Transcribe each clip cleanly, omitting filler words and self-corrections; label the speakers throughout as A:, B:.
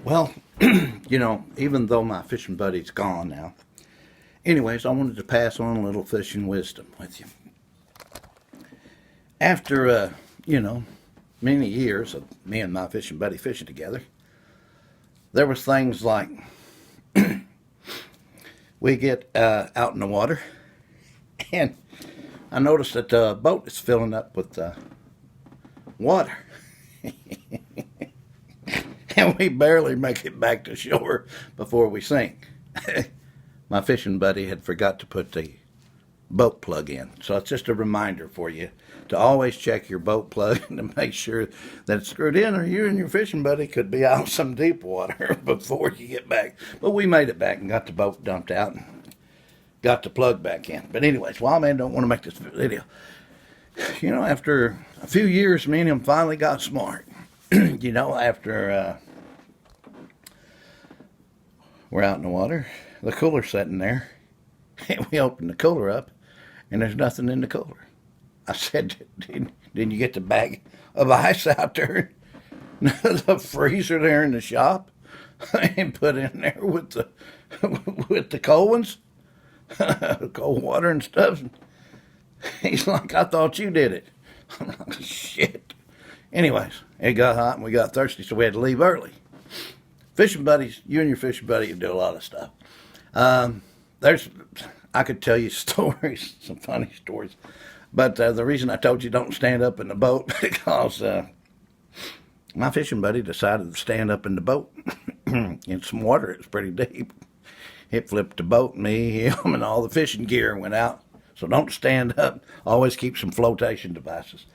A: Well, even though my fishing buddy's gone now, anyways, I wanted to pass on a little fishing wisdom with you. After, many years of me and my fishing buddy fishing together, there was things like we get out in the water, and I noticed that the boat is filling up with water. And we barely make it back to shore before we sink. My fishing buddy had forgot to put the boat plug in. So it's just a reminder for you to always check your boat plug and to make sure that it's screwed in, or you and your fishing buddy could be out in some deep water before you get back. But we made it back and got the boat dumped out and got the plug back in. But anyways, Wildman don't want to make this video. After a few years, me and him finally got smart. After we're out in the water, the cooler's sitting there, and we open the cooler up, and there's nothing in the cooler. I said, didn't you get the bag of ice out there, the freezer there in the shop, and put in there with the cold ones, cold water and stuff? He's like, I thought you did it. I'm like, shit. Anyways, it got hot and we got thirsty, so we had to leave early. Fishing buddies, you and your fishing buddy can do a lot of stuff. I could tell you stories, some funny stories, but the reason I told you don't stand up in the boat because my fishing buddy decided to stand up in the boat in some water. It was pretty deep. It flipped the boat, him, and all the fishing gear went out. So don't stand up. Always keep some flotation devices.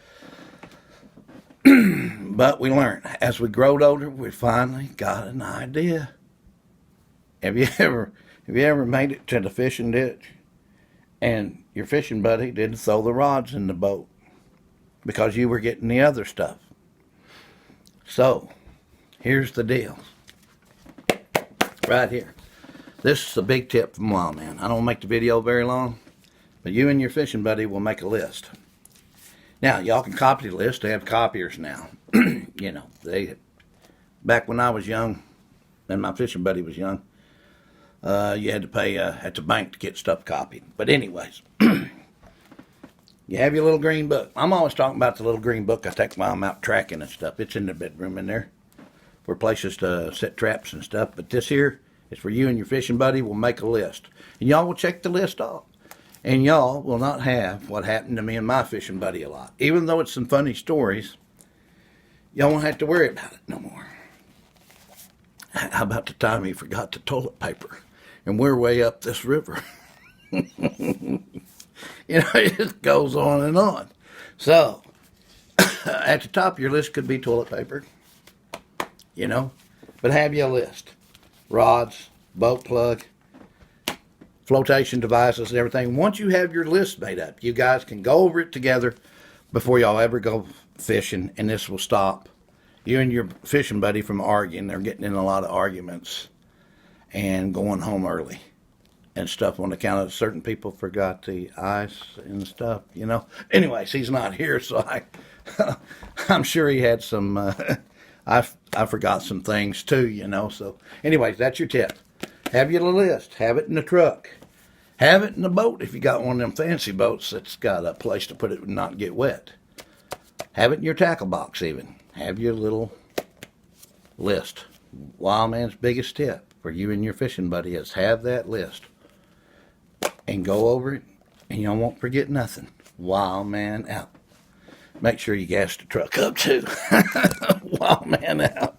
A: But we learned. As we growed older, we finally got an idea. Have you ever made it to the fishing ditch and your fishing buddy didn't throw the rods in the boat because you were getting the other stuff? So, here's the deal. Right here. This is a big tip from Wildman. I don't make the video very long, but you and your fishing buddy will make a list. Now, y'all can copy the list. They have copiers now. Back when I was young and my fishing buddy was young, you had to pay at the bank to get stuff copied. But anyways, you have your little green book. I'm always talking about the little green book I take while I'm out tracking and stuff. It's in the bedroom in there for places to set traps and stuff. But this here is for you and your fishing buddy. We'll make a list. And y'all will check the list off. And y'all will not have what happened to me and my fishing buddy a lot. Even though it's some funny stories, y'all won't have to worry about it no more. How about the time he forgot the toilet paper? And we're way up this river. It just goes on and on. So, at the top of your list could be toilet paper. But have you a list. Rods, boat plug, flotation devices and everything. Once you have your list made up, you guys can go over it together before y'all ever go fishing, and this will stop you and your fishing buddy from arguing. They're getting in a lot of arguments and going home early and stuff on account of certain people forgot the ice and stuff, Anyways, he's not here, so I'm sure he had some, I forgot some things too, So anyways, that's your tip. Have your list. Have it in the truck. Have it in the boat if you got one of them fancy boats that's got a place to put it and not get wet. Have it in your tackle box even. Have your little list. Wildman's biggest tip for you and your fishing buddy is have that list. And go over it and y'all won't forget nothing. Wildman out. Make sure you gas the truck up too. Wildman out.